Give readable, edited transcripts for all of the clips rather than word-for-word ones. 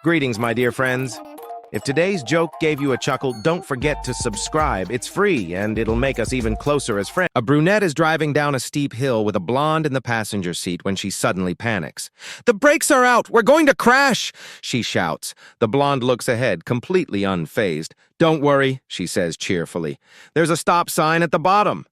Greetings, my dear friends. If today's joke gave you a chuckle, don't forget to subscribe. It's free, and it'll make us even closer as friends. A brunette is driving down a steep hill with a blonde in the passenger seat when she suddenly panics. "The brakes are out! We're going to crash!" she shouts. The blonde looks ahead, completely unfazed. "Don't worry," she says cheerfully. "There's a stop sign at the bottom."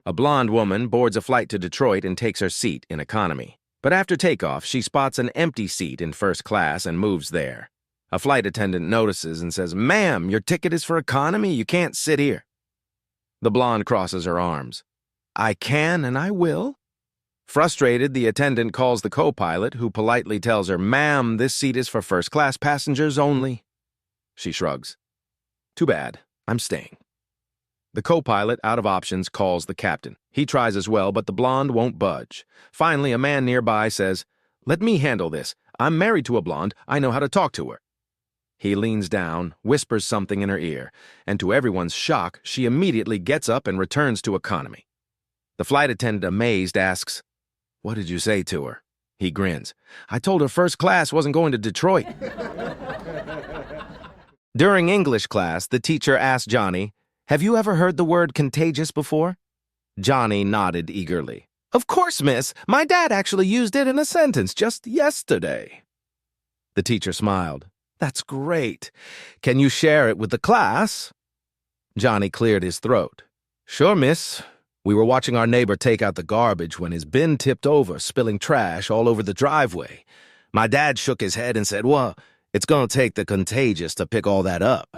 A blonde woman boards a flight to Detroit and takes her seat in economy. But after takeoff, she spots an empty seat in first class and moves there. A flight attendant notices and says, "Ma'am, your ticket is for economy. You can't sit here." The blonde crosses her arms. "I can and I will." Frustrated, the attendant calls the co-pilot, who politely tells her, "Ma'am, this seat is for first-class passengers only." She shrugs. "Too bad. I'm staying." The co-pilot, out of options, calls the captain. He tries as well, but the blonde won't budge. Finally, a man nearby says, "Let me handle this. I'm married to a blonde. I know how to talk to her." He leans down, whispers something in her ear, and to everyone's shock, she immediately gets up and returns to economy. The flight attendant, amazed, asks, "What did you say to her?" He grins. "I told her first class wasn't going to Detroit." During English class, the teacher asked Johnny, "Have you ever heard the word contagious before?" Johnny nodded eagerly. "Of course, miss. My dad actually used it in a sentence just yesterday." The teacher smiled. "That's great. Can you share it with the class?" Johnny cleared his throat. "Sure, miss. We were watching our neighbor take out the garbage when his bin tipped over, spilling trash all over the driveway. My dad shook his head and said, 'Well, it's gonna take the contagious to pick all that up.'"